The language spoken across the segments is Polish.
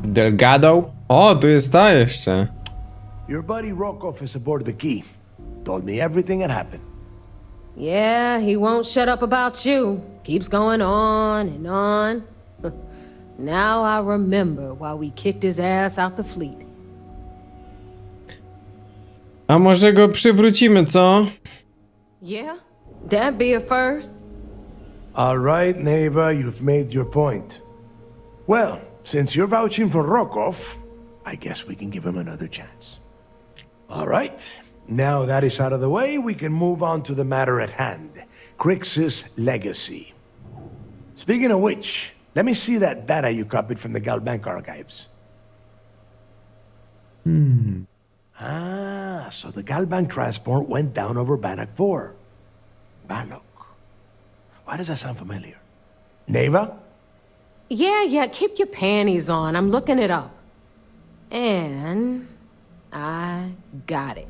Delgado? O, tu jest ta jeszcze. Your buddy Rokov is aboard the Key. Told me everything that happened. Yeah, he won't shut up about you. Keeps going on and on. Now I remember why we kicked his ass out the fleet. A może go przywrócimy, co? Yeah, that'd be a first. All right, neighbor, you've made your point. Well, since you're vouching for Rokov, I guess we can give him another chance. All right, now that is out of the way, we can move on to the matter at hand. Crix's legacy. Speaking of which, let me see that data you copied from the Galbank archives. Ah, so the Galbank transport went down over Bannock 4. Bannock. Why does that sound familiar? Neva? Yeah, keep your panties on. I'm looking it up. And I got it.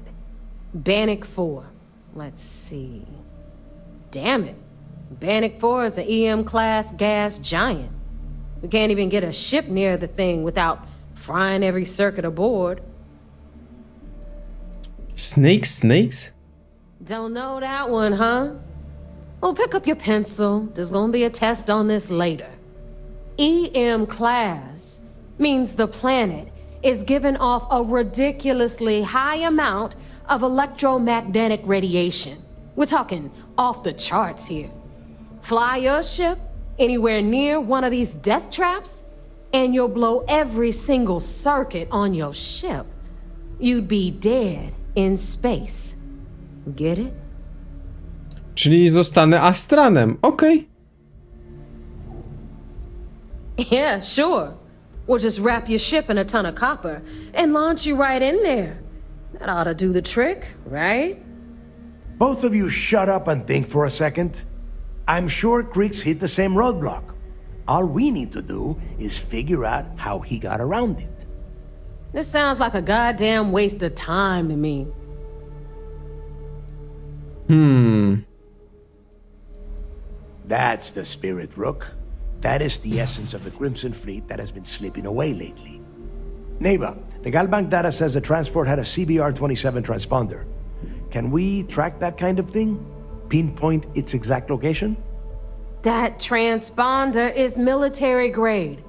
Bannock 4. Let's see. Damn it. Bannock 4 is an EM-class gas giant. We can't even get a ship near the thing without frying every circuit aboard. Snakes? Don't know that one, huh? Well, pick up your pencil. There's gonna be a test on this later. EM class means the planet is giving off a ridiculously high amount of electromagnetic radiation. We're talking off the charts here. Fly your ship anywhere near one of these death traps, and you'll blow every single circuit on your ship. You'd be dead in space. Get it? Czyli zostanę Astranem, okej. Yeah, sure. We'll just wrap your ship in a ton of copper and launch you right in there. That ought to do the trick, right? Both of you shut up and think for a second. I'm sure Creeks hit the same roadblock. All we need to do is figure out how he got around it. This sounds like a goddamn waste of time to me. That's the spirit, Rook. That is the essence of the Crimson Fleet that has been slipping away lately. Neva, the Galbank data says the transport had a CBR-27 transponder. Can we track that kind of thing? Pinpoint its exact location? That transponder is military grade.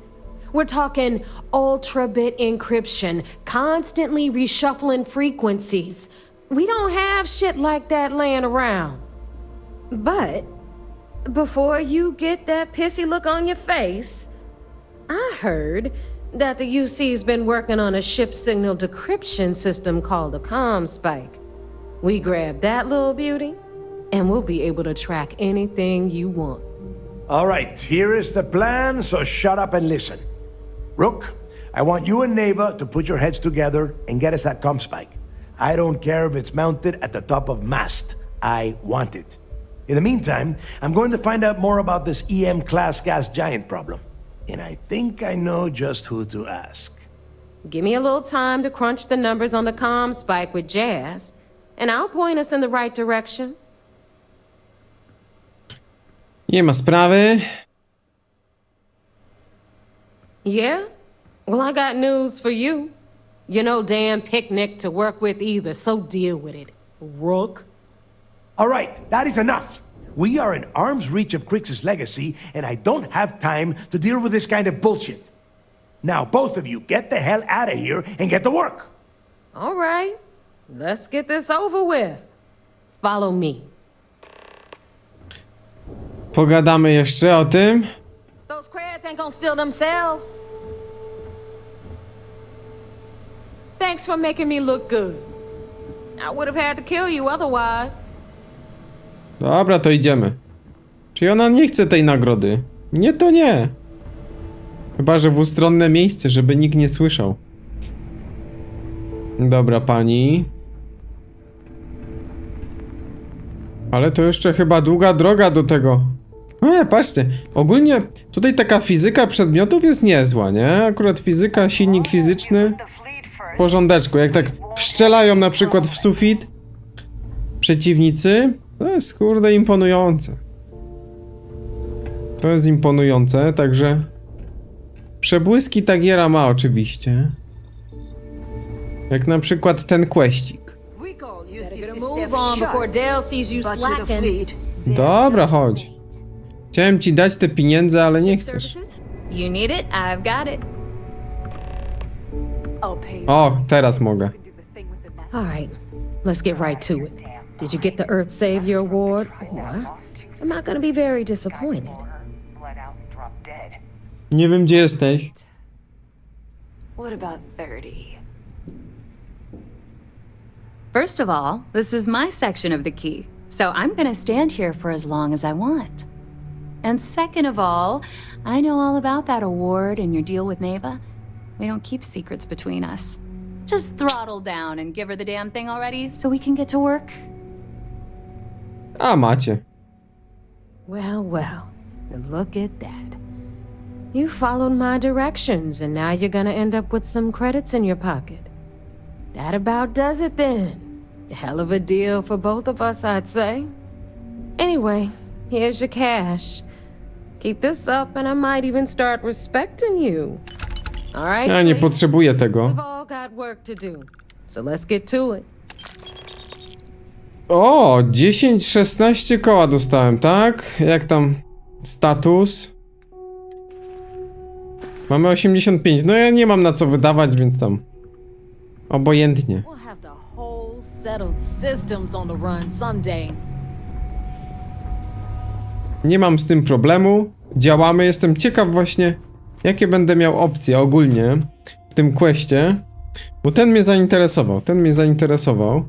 We're talking ultra-bit encryption, constantly reshuffling frequencies. We don't have shit like that laying around. But before you get that pissy look on your face, I heard that the UC's been working on a ship signal decryption system called the ComSpike. We grab that little beauty, and we'll be able to track anything you want. All right, here is the plan, so shut up and listen. Rook, I want you and Neva to put your heads together and get us that ComSpike. I don't care if it's mounted at the top of mast. I want it. In the meantime, I'm going to find out more about this EM-class gas giant problem. And I think I know just who to ask. Give me a little time to crunch the numbers on the ComSpike with Jazz, and I'll point us in the right direction. Nie ma sprawy. Yeah? Well, I got news for you. You're no damn picnic to work with either, so deal with it, Rook. All right, that is enough. We are in arm's reach of Crix's legacy, and I don't have time to deal with this kind of bullshit. Now, both of you, get the hell out of here and get to work. All right, let's get this over with. Follow me. Pogadamy jeszcze o tym. Those crabs ain't gonna steal themselves. Thanks for making me look good. I would have had to kill you otherwise. Dobra, to idziemy. Czyli ona nie chce tej nagrody? Nie, to nie. Chyba że w ustronne miejsce, żeby nikt nie słyszał. Dobra, pani. Ale to jeszcze chyba długa droga do tego. Patrzcie, ogólnie tutaj taka fizyka przedmiotów jest niezła, nie? Akurat fizyka, silnik fizyczny w porządeczku. Jak tak strzelają na przykład w sufit przeciwnicy, to jest kurde imponujące. To jest imponujące, także Przebłyski ta giera ma oczywiście. Jak na przykład ten questik. Move on before Dale sees you slacking. Dobra, chodź. Chciałem ci dać te pieniądze, ale nie chcesz. You need it? I've got it. O, teraz mogę. All right, let's get right to it. Did you get the Earth Savior Award, or am I gonna be very disappointed? Nie wiem, gdzie jesteś. What about 30? First of all, this is my section of the key, so I'm gonna stand here for as long as I want. And second of all, I know all about that award and your deal with Neva. We don't keep secrets between us. Just throttle down and give her the damn thing already so we can get to work. A, macie. Well, well, look at that. You followed my directions, and now you're gonna end up with some credits in your pocket. That about does it then. A hell of a deal for both of us, I'd say. Anyway, here's your cash. Keep this up, and I might even start respecting you. All right, Ja nie Cleve? potrzebuję tego. We've all got work to do, so let's get to it. O, 10-16 koła dostałem, tak? Jak tam status? Mamy 85. No ja nie mam na co wydawać, więc tam obojętnie. We'll have the whole settled systems on the run someday. Nie mam z tym problemu. Działamy. Jestem ciekaw właśnie, jakie będę miał opcje ogólnie w tym questie. Bo ten mnie zainteresował. Ten mnie zainteresował.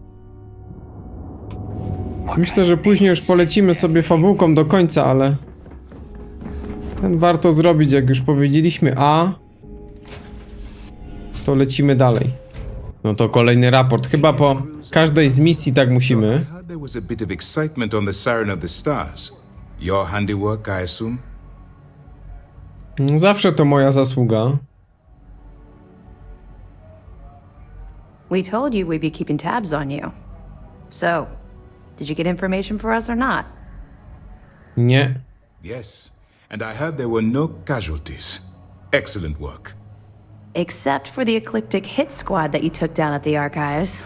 Myślę, że później już polecimy sobie fabułką do końca, ale ten warto zrobić, jak już powiedzieliśmy A, to lecimy dalej. No to kolejny raport. Chyba po każdej z misji tak musimy. I heard there was a bit of excitement on the Siren of the Stars. Your handiwork, I assume? No, zawsze to moja zasługa. We told you we'd be keeping tabs on you. So, did you get information for us or not? Nie. Yes. And I heard there were no casualties. Excellent work. Except for the eclectic hit squad that you took down at the archives.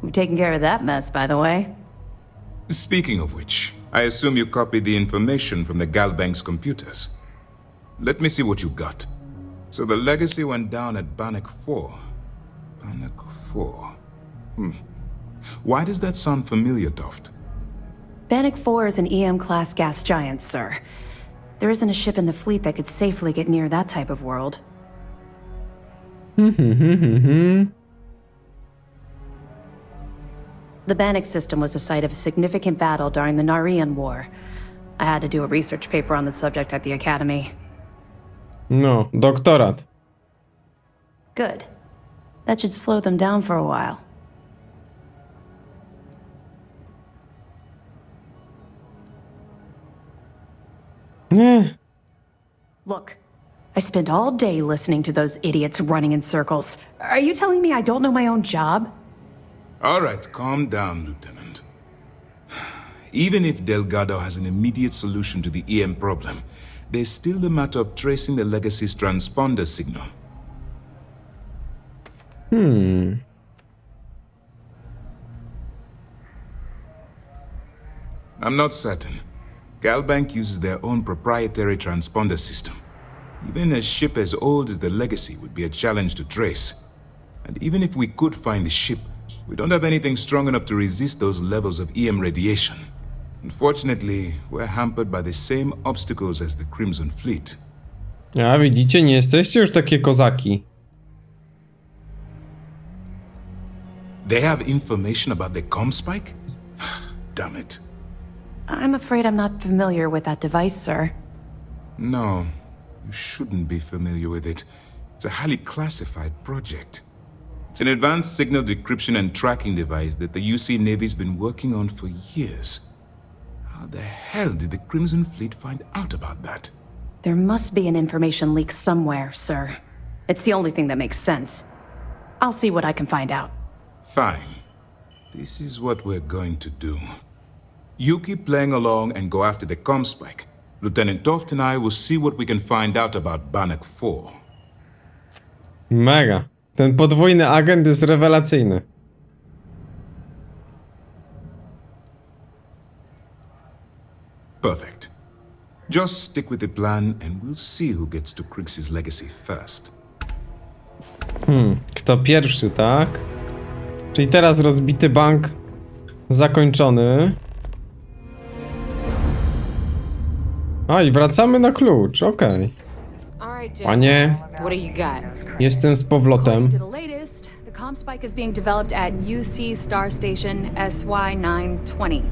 We've taken care of that mess, by the way. Speaking of which, I assume you copied the information from the Galbank's computers. Let me see what you got. So the legacy went down at Bannock 4. Bannock 4. Why does that sound familiar, Toft? Bannock 4 is an EM-class gas giant, sir. There isn't a ship in the fleet that could safely get near that type of world. The Bannock system was the site of a significant battle during the Narian War. I had to do a research paper on the subject at the Academy. No, doktorat. Good. That should slow them down for a while. Nie. Look, I spent all day listening to those idiots running in circles. Are you telling me I don't know my own job? All right, calm down, Lieutenant. Even if Delgado has an immediate solution to the EM problem, there's still the matter of tracing the Legacy's transponder signal. I'm not certain. Galbank uses their own proprietary transponder system. Even a ship as old as the Legacy would be a challenge to trace. And even if we could find the ship, we don't have anything strong enough to resist those levels of EM radiation. Unfortunately, we're hampered by the same obstacles as the Crimson Fleet. A widzicie, nie jesteście już takie kozaki. They have information about the Comspike? Damn it. I'm afraid I'm not familiar with that device, sir. No, you shouldn't be familiar with it. It's a highly classified project. It's an advanced signal decryption and tracking device that the UC Navy's been working on for years. How the hell did the Crimson Fleet find out about that? There must be an information leak somewhere, sir. It's the only thing that makes sense. I'll see what I can find out. Fine. This is what we're going to do. You keep playing along and go after the Comspike. Lieutenant Toft and I will see what we can find out about Bannock 4. Mega. Ten podwójny agent jest rewelacyjny. Perfect. Just stick with the plan and we'll see who gets to Krix's legacy first. Kto pierwszy, tak? Czyli teraz rozbity bank zakończony. A i wracamy na klucz, okej. All right, Jazz. Panie, What do you got? jestem z powrotem. According to the latest, the comm spike is being developed at UC Star Station SY-920.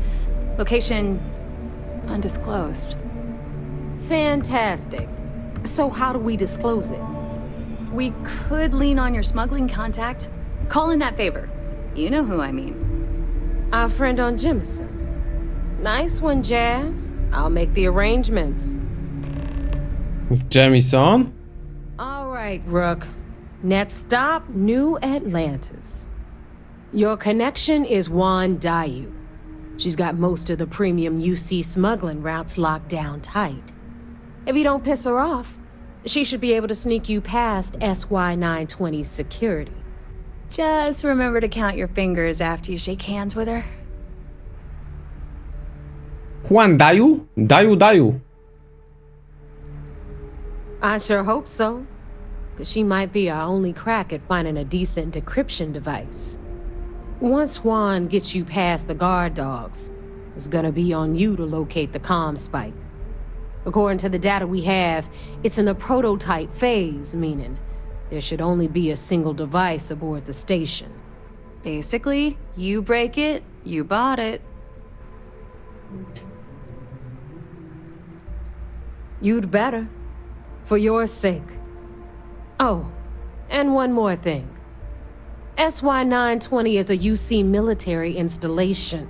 Location undisclosed. Fantastic. So how do we disclose it? We could lean on your smuggling contact. Call in that favor. You know who I mean. Our friend on Jemison. Nice one, Jazz. I'll make the arrangements. Z Jamison? All right, Rook. Next stop, New Atlantis. Your connection is Juan Dayu. She's got most of the premium UC smuggling routes locked down tight. If you don't piss her off, she should be able to sneak you past SY-920's security. Just remember to count your fingers after you shake hands with her. Juan Dayu? Dayu. I sure hope so. Because she might be our only crack at finding a decent decryption device. Once Juan gets you past the guard dogs, it's gonna be on you to locate the comm spike. According to the data we have, it's in the prototype phase, meaning there should only be a single device aboard the station. Basically, you break it, you bought it. You'd better. For your sake. Oh, and one more thing. SY-920 is a UC military installation.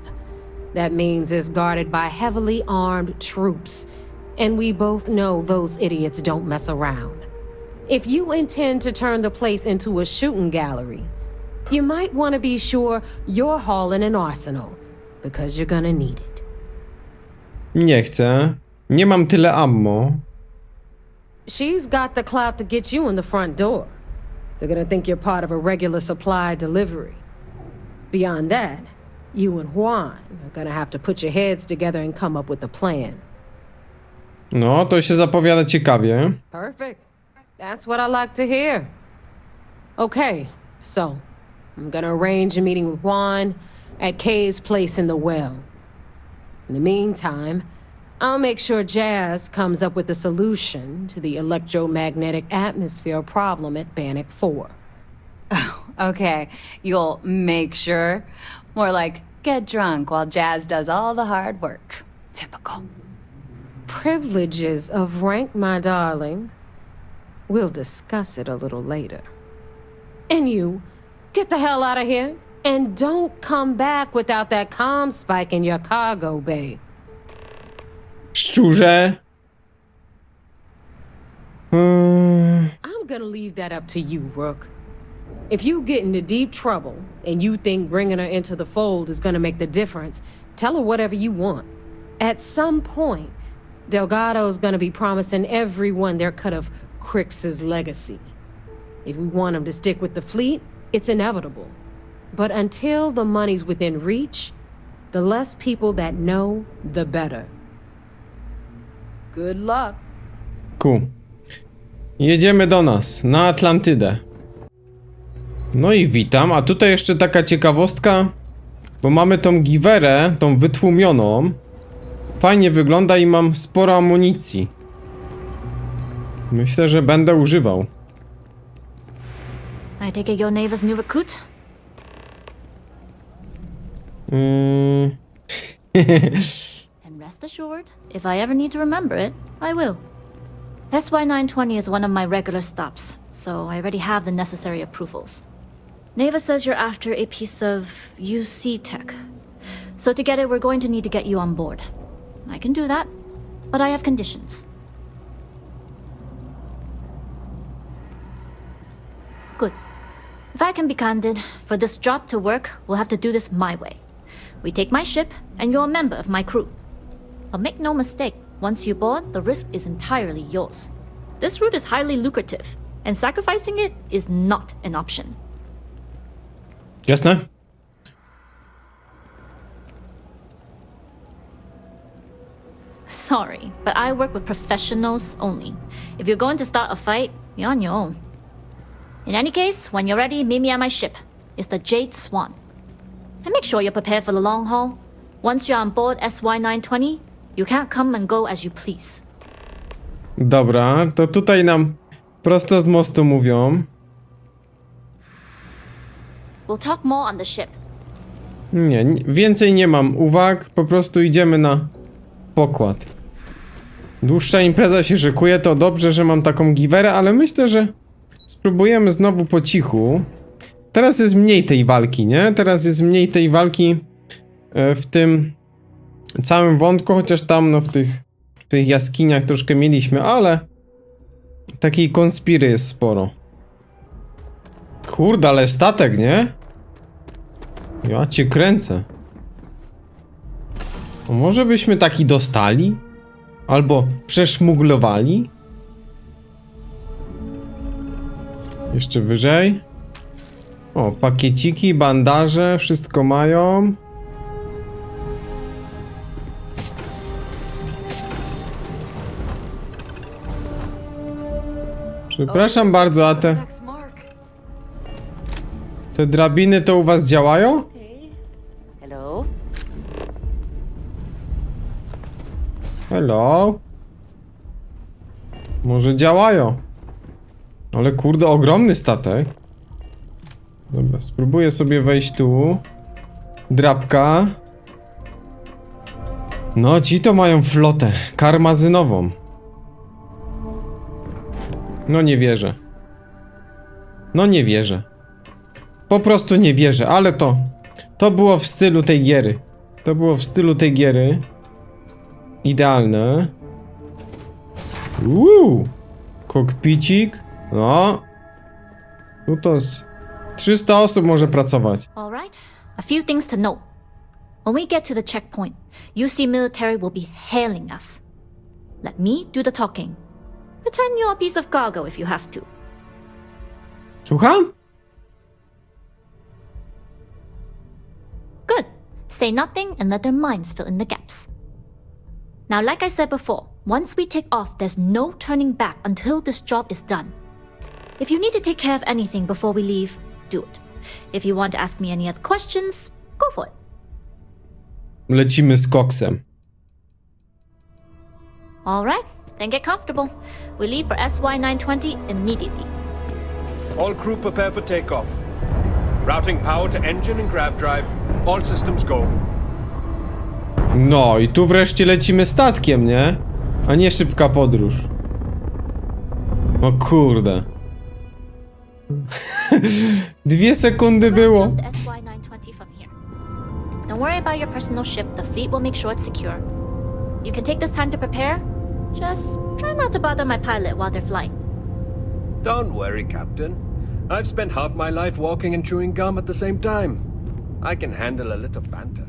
That means it's guarded by heavily armed troops. And we both know those idiots don't mess around. If you intend to turn the place into a shooting gallery, you might want to be sure you're hauling an arsenal, because you're gonna need it. Nie chcę. Nie mam tyle ammo. She's got the clout to get you in the front door. They're gonna think you're part of a regular supply delivery. Beyond that, you and Juan are gonna have to put your heads together and come up with a plan. No, to się zapowiada ciekawie. Perfect. That's what I like to hear. Okay, so I'm gonna arrange a meeting with Juan at Kay's place in the well. In the meantime, I'll make sure Jazz comes up with a solution to the electromagnetic atmosphere problem at Bannock 4. Okay, you'll make sure. More like get drunk while Jazz does all the hard work. Typical. Privileges of rank, my darling. We'll discuss it a little later. And you, get the hell out of here. And don't come back without that comm spike in your cargo bay. Szczurze. I'm gonna leave that up to you, Rook. If you get into deep trouble and you think bringing her into the fold is gonna make the difference, tell her whatever you want. At some point, Delgado's gonna be promising everyone their cut of Crix's legacy. If we want him to stick with the fleet, it's inevitable. But until the money's within reach, the less people that know, the better. Good luck. Jedziemy do nas, na Atlantydę. No i witam, a tutaj jeszcze taka ciekawostka, bo mamy tą giwerę, tą wytłumioną. Fajnie wygląda i mam sporo amunicji. Myślę, że będę używał. I take it you're Neva's new recruit? And rest assured, if I ever need to remember it, I will. SY-920 is one of my regular stops, so I already have the necessary approvals. Neva says you're after a piece of UC tech. So to get it, we're going to need to get you on board. I can do that, but I have conditions. Good. If I can be candid, for this job to work, we'll have to do this my way. We take my ship, and you're a member of my crew. But make no mistake, once you board, the risk is entirely yours. This route is highly lucrative. and sacrificing it is not an option. Jasne? Sorry, but I work with professionals only. If you're going to start a fight, you're on your own. In any case, when you're ready, meet me at my ship. It's the Jade Swan. And make sure you're prepared for the long haul. Once you're on board SY-920, you can't come and go as you please. Dobra, to tutaj nam prosto z mostu mówią. We'll talk more on the ship. Nie, więcej nie mam uwag, po prostu idziemy na pokład. Dłuższa impreza się szykuje, to dobrze, że mam taką giwerę, ale myślę, że spróbujemy znowu po cichu. Teraz jest mniej tej walki, nie? Teraz jest mniej tej walki w tym całym wątku, chociaż tam no w tych jaskiniach troszkę mieliśmy, ale takiej konspiry jest sporo. Kurde, ale statek, nie? Ja cię kręcę. To może byśmy taki dostali? Albo przeszmuglowali? Jeszcze wyżej. O, pakieciki, bandaże, wszystko mają. Przepraszam bardzo, a te drabiny to u was działają? Hello? Hello? Może działają? Ale kurde, ogromny statek. Dobra, spróbuję sobie wejść tu. Drabka. No, ci to mają flotę karmazynową. No nie wierzę. No nie wierzę. Po prostu nie wierzę, ale to było w stylu tej giery. To było w stylu tej giery. Idealne. Kokpicik. No. Tu to z 300 osób może pracować. Alright, a few things to note. When we get to the checkpoint, UC military will be hailing us. Let me do the talking. Pretend you're a piece of cargo if you have to. Słucham? Good. Say nothing and let their minds fill in the gaps. Now, like I said before, once we take off, there's no turning back until this job is done. If you need to take care of anything before we leave, do it. If you want to ask me any other questions, go for it. Lecimy z koksem. Alright, then get comfortable. We leave for SY-920 immediately. All crew prepare for takeoff. Routing power to engine and grav drive. All systems go. No i tu wreszcie lecimy statkiem, nie? A nie szybka podróż. O kurde. 2 sekundy było. Jump to SY-920 from here. Don't worry about your personal ship. The fleet will make sure it's secure. You can take this time to prepare. Just try not to bother my pilot while they're flying. Don't worry, Captain. I've spent half my life walking and chewing gum at the same time. I can handle a little banter.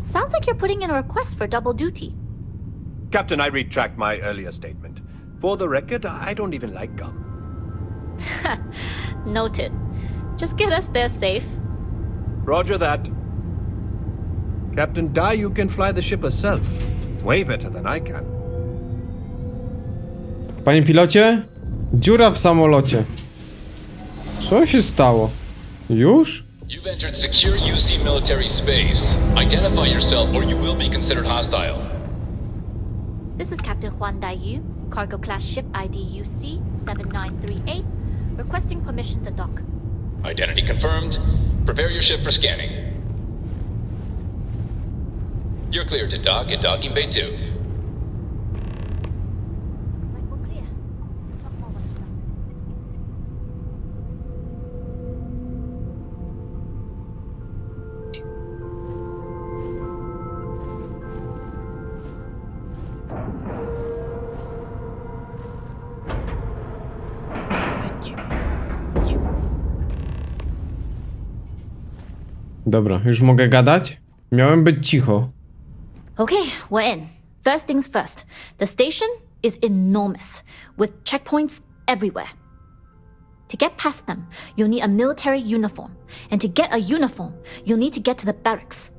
Sounds like you're putting in a request for double duty. Captain, I retract my earlier statement. For the record, I don't even like gum. Noted. Just get us there safe. Roger that. Captain Dai, you can fly the ship herself. Way better than I can. Panie pilocie? Dziura w samolocie. Co się stało? Już? You've entered secure UC military space. Identify yourself or you will be considered hostile. This is Captain Huan Daiyu, cargo class ship ID UC 7938, requesting permission to dock. Identity confirmed. Prepare your ship for scanning. You're cleared to dock at docking bay 2. Looks like we're clear. Talk more when it's done. Dobra, już mogę gadać? Miałem być cicho. Okay, we're in. First things first. The station is enormous, with checkpoints everywhere. To get past them, you'll need a military uniform. And to get a uniform, you'll need to get to the barracks.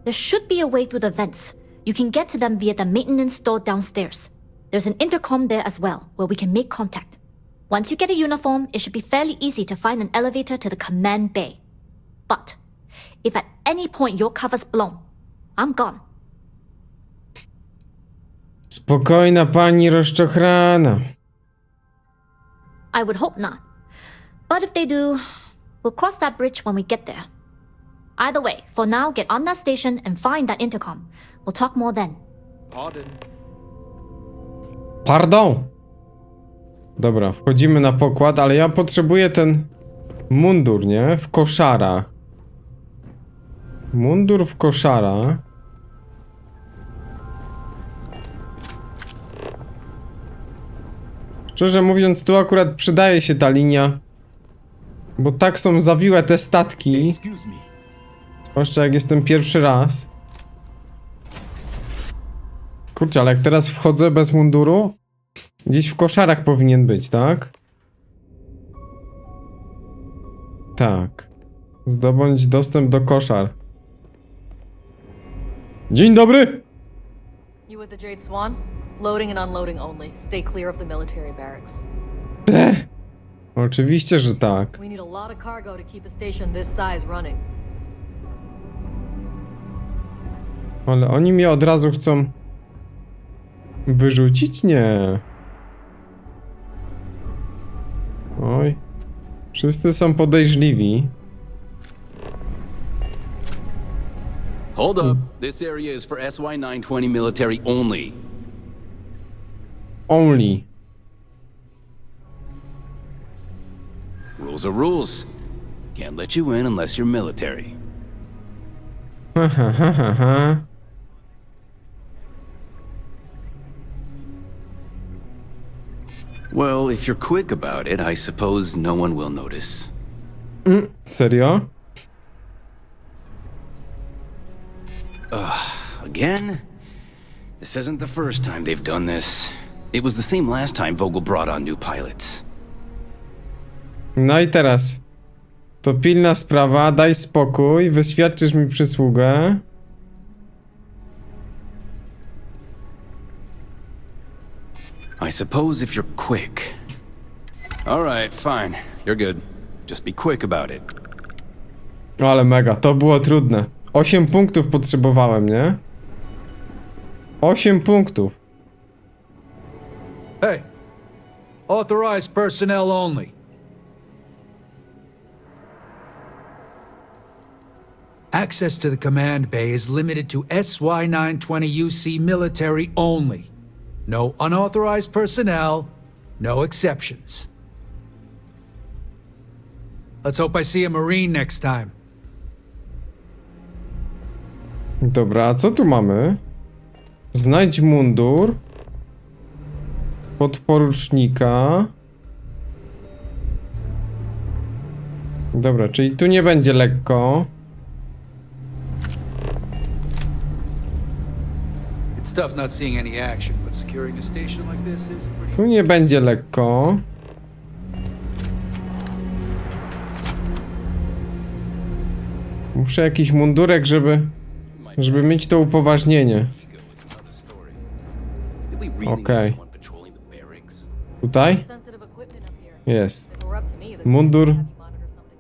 There should be a way through the vents. You can get to them via the maintenance store downstairs. There's an intercom there as well, where we can make contact. Once you get a uniform, it should be fairly easy to find an elevator to the command bay. But if at any point your cover's blown, I'm gone. Spokojna pani rozczochrana. I would hope not. But if they do, we'll cross that bridge when we get there. Either way, for now, get on that station and find that intercom. We'll talk more then. Pardon. Pardon! Dobra, wchodzimy na pokład, ale ja potrzebuję ten mundur, nie? W koszarach. Mundur w koszarach. Szczerze mówiąc, tu akurat przydaje się ta linia. Bo tak są zawiłe te statki. Zwłaszcza jak jestem pierwszy raz. Kurczę, ale jak teraz wchodzę bez munduru, gdzieś w koszarach powinien być, tak? Tak. Zdobądź dostęp do koszar. Dzień dobry! You with the Jade Swan? Loading and unloading only. Stay clear of the military barracks. Oczywiście, że tak. We need a lot of cargo to keep a station this size running. Ale oni mnie od razu chcą wyrzucić? Nie. Oj. Wszyscy są podejrzliwi. Hold up. This area is for SY-920 military only. Only. Rules are rules. Can't let you in unless you're military. Ha ha ha ha ha. Well, if you're quick about it, I suppose no one will notice. Serio? Again? This isn't the first time they've done this. It was the same last time Vogel brought on new pilots. No i teraz. To pilna sprawa, daj spokój, wyświadczysz mi przysługę. I suppose if you're quick. Alright, fine. You're good. Just be quick about it. Ale mega, to było trudne. 8 punktów potrzebowałem, nie? 8 punktów. Hey, authorized personnel only. Access to the command bay is limited to SY-920 UC military only. No unauthorized personnel, no exceptions. Let's hope I see a Marine next time. Dobra, a co tu mamy? Znajdź mundur. Podporucznika. Dobra, czyli tu nie będzie lekko. It's tough not seeing any action, but securing a station like this is pretty... Tu nie będzie lekko. Muszę jakiś mundurek, żeby mieć to upoważnienie. Okej. Tutaj? Jest. Mundur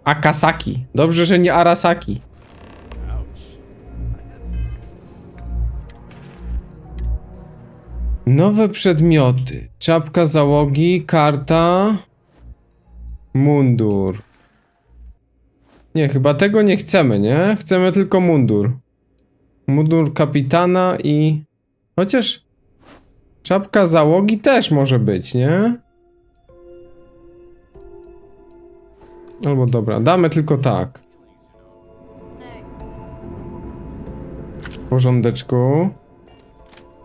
Akasaki. Dobrze, że nie Arasaki. Nowe przedmioty. Czapka załogi, karta. Mundur. Nie, chyba tego nie chcemy, nie? Chcemy tylko mundur. Mundur kapitana i... Chociaż... Czapka załogi też może być, nie? Albo dobra, damy tylko tak. W porządeczku.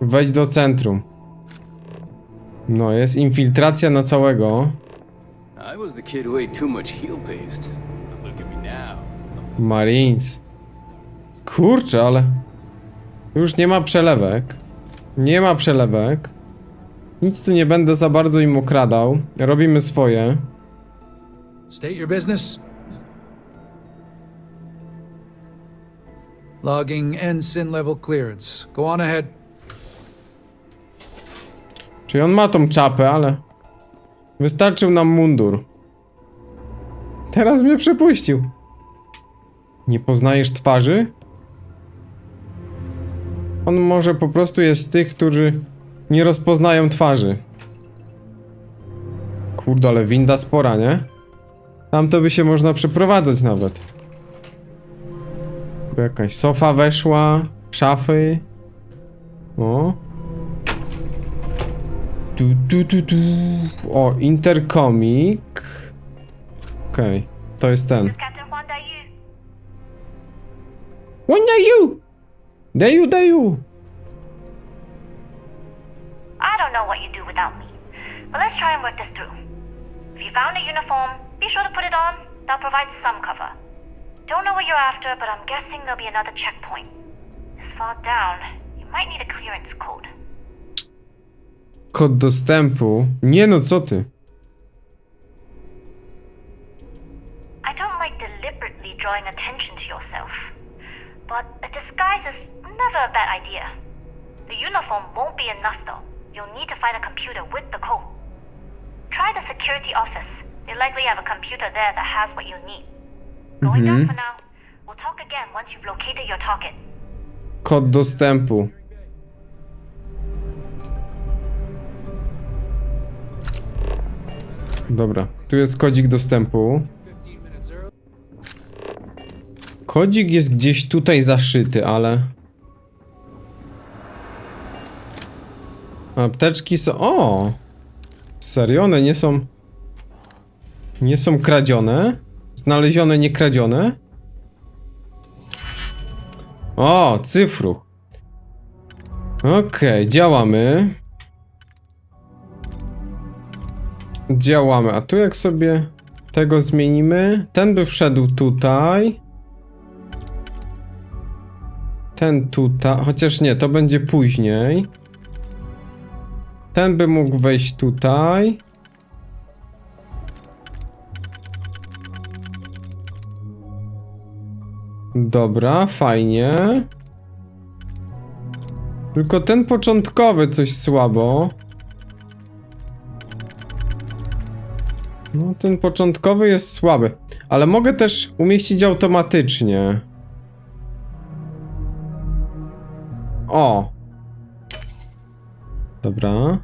Wejdź do centrum. No, jest infiltracja na całego. I was the kid who ate too much heel paste. Look at me now. Marines. Kurczę, ale... Już nie ma przelewek. Nie ma przelewek. Nic tu nie będę za bardzo im okradał. Robimy swoje. State your business. Logging ensign level clearance. Go on ahead. Czyli on ma tą czapę, ale... Wystarczył nam mundur. Teraz mnie przepuścił. Nie poznajesz twarzy? On może po prostu jest z tych, którzy nie rozpoznają twarzy. Kurde, ale winda spora, nie? Tam to by się można przeprowadzać nawet. Bo jakaś sofa weszła, szafy. O. O, interkomik. Okej, to jest ten. Wandayu! Dayu! I don't know what you do without me, but let's try and work this through. If you found a uniform, be sure to put it on. That'll provide some cover. Don't know what you're after, but I'm guessing there'll be another checkpoint. This far down, you might need a clearance code. Kod dostępu? Nie no, co ty? I don't like deliberately drawing attention to yourself, but a disguise is never a bad idea. The uniform won't be enough though. You'll need to find a computer with the code. Try the security office. They likely have a computer there that has what you need. Going down for now. We'll talk again once you've located your target. Kod dostępu. Dobra, tu jest kodzik dostępu. Kodzik jest gdzieś tutaj zaszyty, ale... Apteczki są... O! Serio? One nie są... Nie są kradzione? Znalezione, nie kradzione? O! Cyfruch. Okej, działamy. Działamy, a tu jak sobie tego zmienimy, ten by wszedł tutaj. Ten tutaj, chociaż nie, to będzie później. Ten by mógł wejść tutaj. Dobra, fajnie. Tylko ten początkowy coś słabo. No, ten początkowy jest słaby. Ale mogę też umieścić automatycznie. O! Dobra.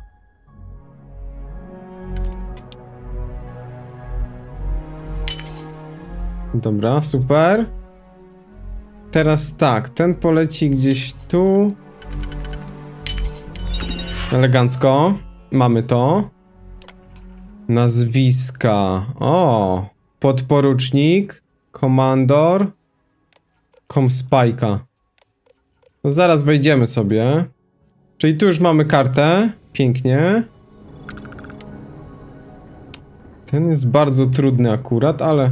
Dobra, super. Teraz tak, ten poleci gdzieś tu. Elegancko. Mamy to. Nazwiska. O! Podporucznik. Komandor. Komspajka. No zaraz wejdziemy sobie. Czyli tu już mamy kartę. Pięknie. Ten jest bardzo trudny akurat, ale...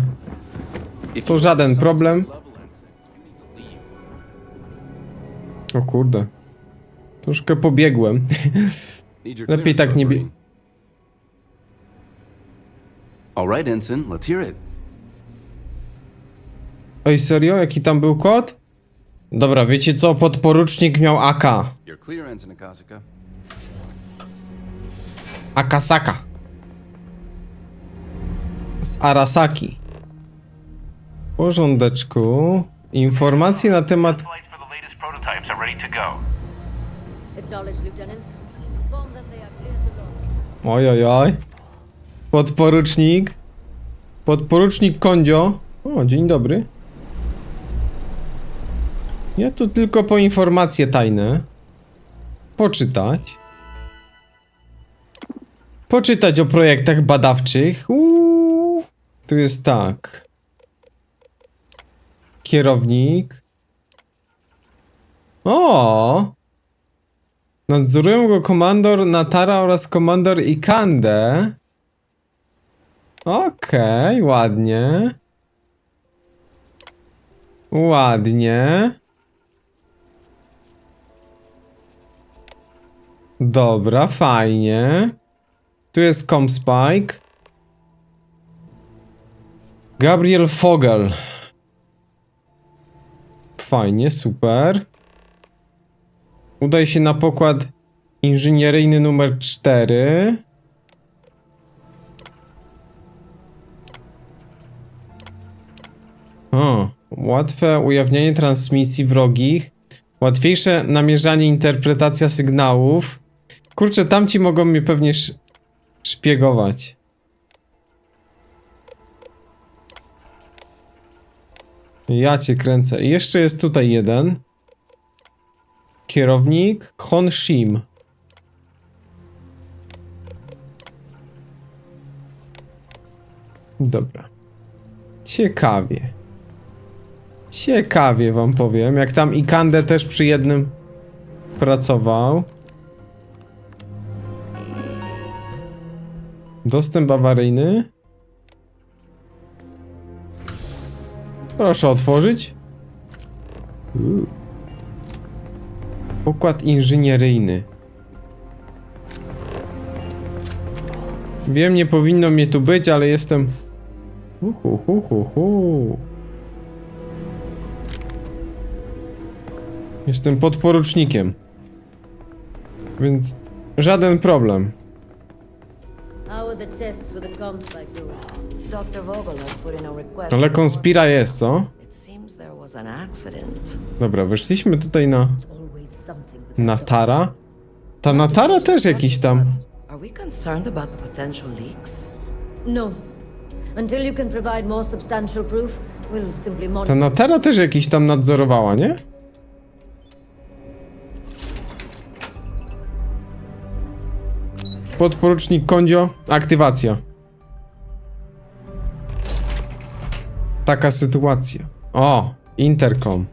To żaden problem. O kurde. Troszkę pobiegłem. Lepiej tak nie bie... Alright, Ensign, let's hear it. Oj, serio? Jaki tam był kod? Dobra, wiecie co? Podporucznik miał AK. You're clear, Ensign Akasaka. Akasaka. Z Arasaki. W porządeczku. Informacje na temat... Oj, oj, oj. Podporucznik. Podporucznik Kondzio. O, dzień dobry. Ja tu tylko po informacje tajne. Poczytać. Poczytać o projektach badawczych. Tu jest tak. Kierownik. O! Nadzorują go komandor Natara oraz komandor Ikande. Okej, ładnie. Ładnie. Dobra, fajnie. Tu jest Comspike. Gabriel Fogel. Fajnie, super. Udaj się na pokład inżynieryjny numer 4. O, łatwe ujawnianie transmisji wrogich. Łatwiejsze namierzanie, interpretacja sygnałów. Kurczę, tamci mogą mnie pewnie szpiegować. Ja cię kręcę. I jeszcze jest tutaj jeden. Kierownik Hon Shim. Dobra. Ciekawie. Ciekawie wam powiem. Jak tam Ikande też przy jednym pracował. Dostęp awaryjny. Proszę otworzyć. Pokład inżynieryjny. Wiem, nie powinno mnie tu być, ale jestem... Jestem podporucznikiem. Więc żaden problem. Ale konspira jest, co? Dobra, weszliśmy tutaj na Natara. Ta Natara też jakiś tam. No. Until you can provide more substantial proof, we'll simply Ta monitor. Natara też jakiś tam nadzorowała, nie? Podporucznik Kondzio, aktywacja. Taka sytuacja. O, interkom.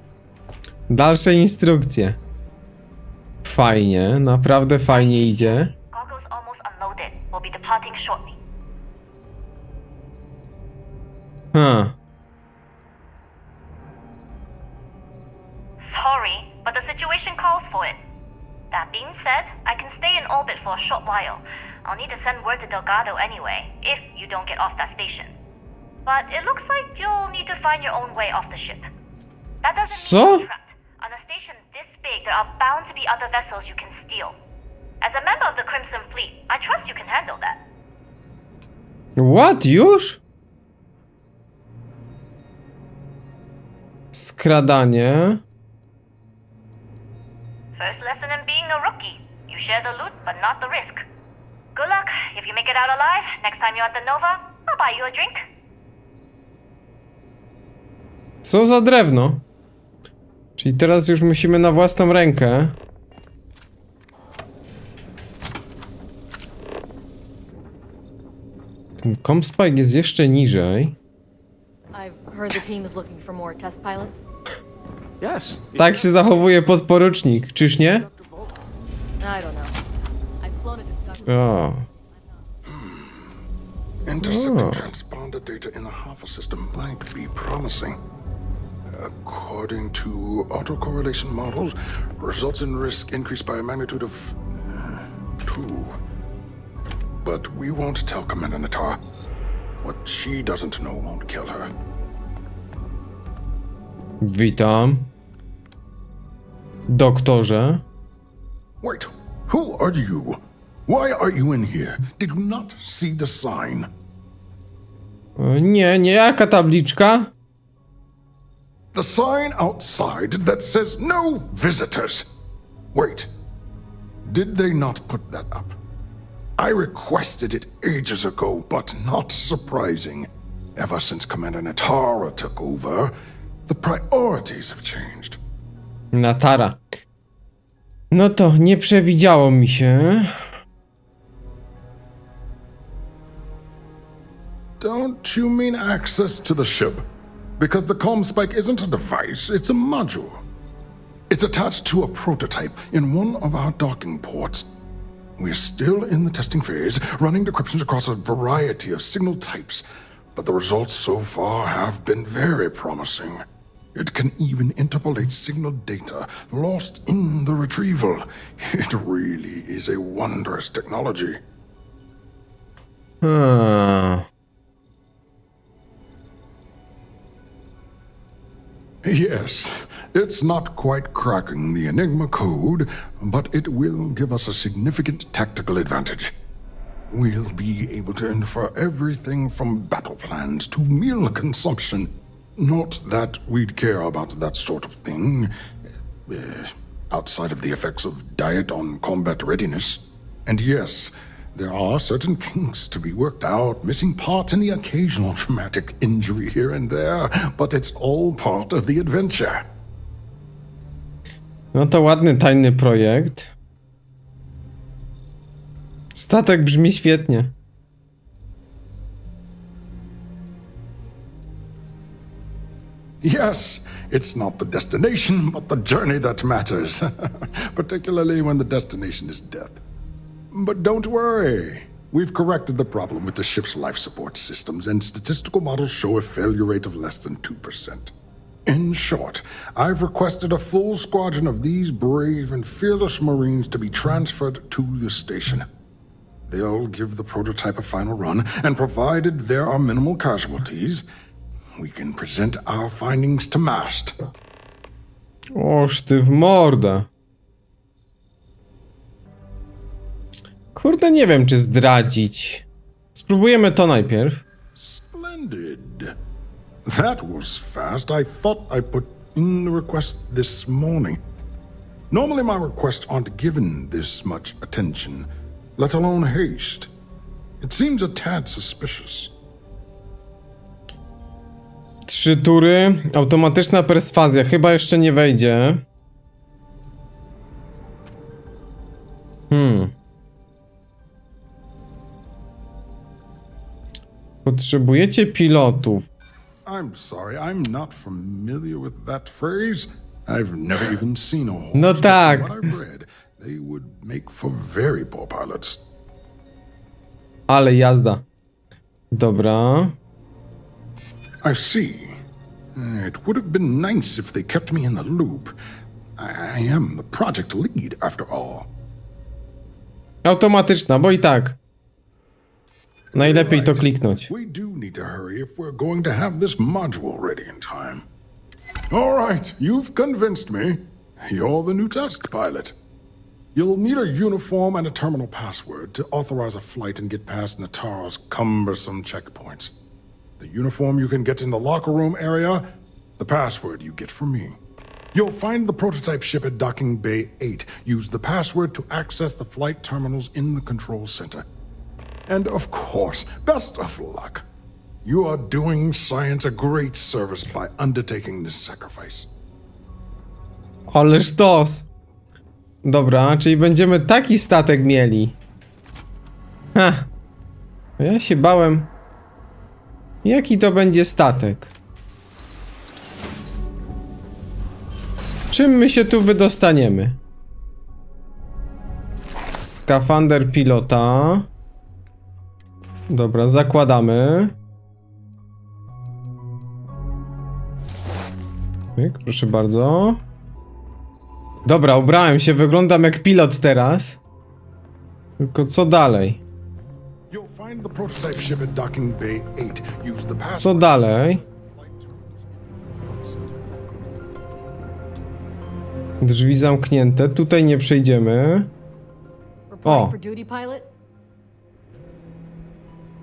Dalsze instrukcje. Fajnie, naprawdę fajnie idzie. Cargo's almost unloaded. We'll be departing shortly. Sorry, but the situation calls for it. That being said, I can stay in orbit for a short while. I'll need to send word to Delgado anyway, if you don't get off that station. But it looks like you'll need to find your own way off the ship. That doesn't mean you're trapped. On a station this big, there are bound to be other vessels you can steal. As a member of the Crimson Fleet, I trust you can handle that. What? Już? Skradanie. First lesson in being a rookie. You share the loot, but not the risk. Good luck. If you make it out alive, next time you're at the Nova, I'll buy you a drink. Co za drewno? Czyli teraz już musimy na własną rękę. Ten Comspike jest jeszcze niżej. I've heard the team is looking for more test pilots. Yes. Tak się zachowuje podporucznik, czyż nie? I don't know. I've flown a Discovery. O. Intercepting transponder data in the Alpha system might be promising. According to autocorrelation models, results in risk increased by a magnitude of 2. But we won't tell Commander Natar. What she doesn't know won't kill her. Witam. Doktorze. Wait, who are you? Why are you in here? Did you not see the sign? Nie, jaka tabliczka? The sign outside that says no visitors. Wait, did they not put that up? I requested it ages ago, but not surprising. Ever since Commander Natara took over, the priorities have changed. Natara. No to nie przewidziało mi się. Don't you mean access to the ship? Because the Comspike isn't a device, it's a module. It's attached to a prototype in one of our docking ports. We're still in the testing phase, running decryptions across a variety of signal types, but the results so far have been very promising. It can even interpolate signal data lost in the retrieval. It really is a wondrous technology. Yes, it's not quite cracking the Enigma code, but it will give us a significant tactical advantage. We'll be able to infer everything from battle plans to meal consumption. Not that we'd care about that sort of thing, outside of the effects of diet on combat readiness. And yes, there are certain kinks to be worked out, missing parts and the occasional traumatic injury here and there, but it's all part of the adventure. No to ładny, tajny projekt. Statek brzmi świetnie. Yes, it's not the destination, but the journey that matters, particularly when the destination is death. But don't worry. We've corrected the problem with the ship's life support systems, and statistical models show a failure rate of less than 2%. In short, I've requested a full squadron of these brave and fearless Marines to be transferred to the station. They'll give the prototype a final run, and provided there are minimal casualties, we can present our findings to Mast. Oż ty w mordę. Kurde, nie wiem, czy zdradzić. Spróbujemy to najpierw. Splendid. That was fast. I thought I put in the request this morning. Normally my requests aren't given this much attention, let alone haste. It seems a tad suspicious. 3 tury. Automatyczna perswazja. Chyba jeszcze nie wejdzie. Potrzebujecie pilotów. I'm sorry, I'm not familiar with that phrase. I've never even seen a horse. No tak. But from what I've read, they would make for very poor pilots. Ale jazda. Dobra. I see. It would have been nice if they kept me in the loop. I am the project lead, after all. Automatyczna, bo i tak. Najlepiej to kliknąć. We do need to hurry if we're going to have this module ready in time. All right, you've convinced me. You're the new test pilot. You'll need a uniform and a terminal password to authorize a flight and get past Nataro's cumbersome checkpoints. The uniform you can get in the locker room area, the password you get from me. You'll find the prototype ship at Docking Bay 8. Use the password to access the flight terminals in the control center. And of course, best of luck. You are doing science a great service by undertaking this sacrifice. Ależ dos. Dobra, czyli będziemy taki statek mieli. Ha. Ja się bałem. Jaki to będzie statek? Czym my się tu wydostaniemy? Skafander pilota. Dobra, zakładamy. Pyk, proszę bardzo. Dobra, ubrałem się, wyglądam jak pilot teraz. Tylko co dalej? Co dalej? Drzwi zamknięte, tutaj nie przejdziemy. O!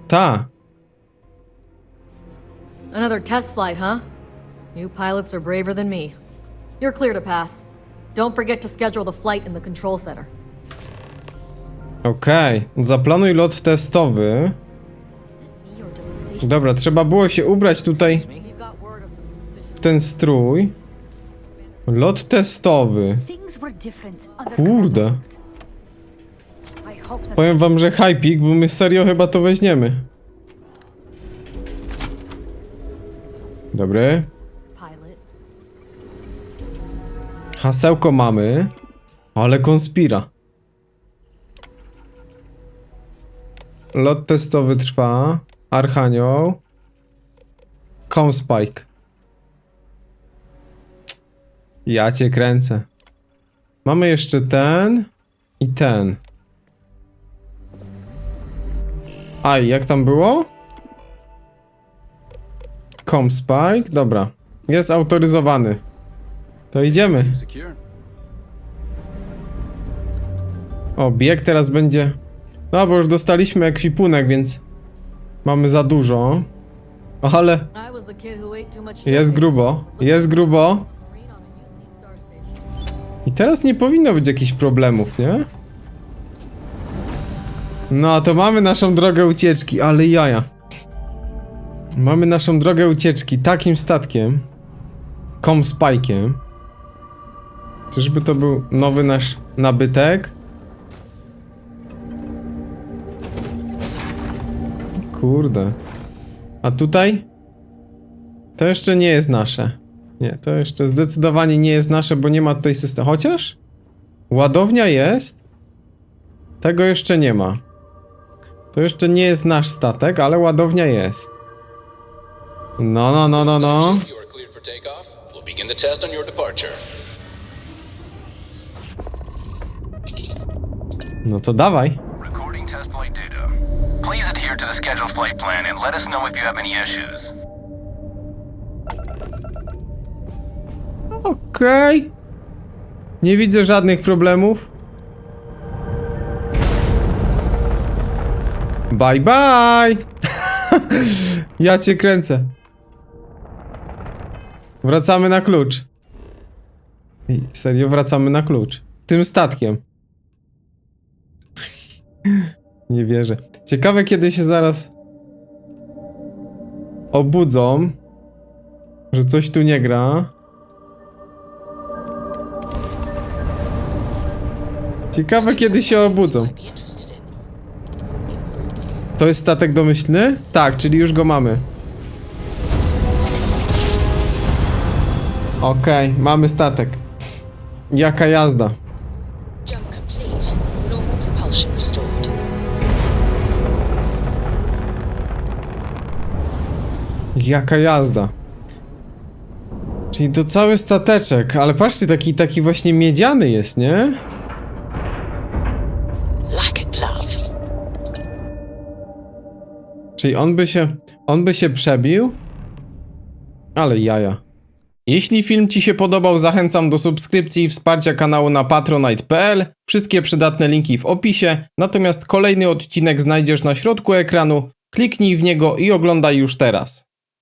Ta! Another test flight, huh? You pilots are braver than me. You're clear to pass. Don't forget to schedule the flight in the control center. Okej, zaplanuj lot testowy. Dobra, trzeba było się ubrać tutaj w ten strój. Lot testowy. Kurde. Powiem wam, że hypik, bo my serio chyba to weźmiemy. Dobry. Hasełko mamy. Ale konspira. Lot testowy trwa. Archanioł. Comspike. Ja cię kręcę. Mamy jeszcze ten i ten. Aj, jak tam było? Comspike, dobra. Jest autoryzowany. To idziemy. O, bieg teraz będzie... No, bo już dostaliśmy ekwipunek, więc... Mamy za dużo. O, ale... Jest grubo. Jest grubo. I teraz nie powinno być jakichś problemów, nie? No, a to mamy naszą drogę ucieczki, ale jaja. Mamy naszą drogę ucieczki takim statkiem. Comspike'iem. Czyżby to był nowy nasz nabytek? Kurde. A tutaj? To jeszcze nie jest nasze. Nie, to jeszcze zdecydowanie nie jest nasze, bo nie ma tutaj systemu. Chociaż? Ładownia jest? Tego jeszcze nie ma. To jeszcze nie jest nasz statek, ale ładownia jest. No. You are cleared for takeoff. We'll begin the test on your departure. No to dawaj. Recording test flight data. Please adhere to the scheduled flight plan and let us know if you have any issues. Okej. Nie widzę żadnych problemów. Bye bye. Ja cię kręcę. Wracamy na klucz. Ej, serio, wracamy na klucz. Tym statkiem. Nie wierzę. Ciekawe, kiedy się zaraz obudzą, że coś tu nie gra. Ciekawe, kiedy się obudzą. To jest statek domyślny? Tak, czyli już go mamy. Okej, mamy statek. Jaka jazda. Jump complete. Normal propulsion restored. Jaka jazda. Czyli to cały stateczek, ale patrzcie, taki właśnie miedziany jest, nie? Like a glove. Czyli on by się przebił? Ale jaja. Jeśli film ci się podobał, zachęcam do subskrypcji i wsparcia kanału na patronite.pl. Wszystkie przydatne linki w opisie. Natomiast kolejny odcinek znajdziesz na środku ekranu. Kliknij w niego i oglądaj już teraz.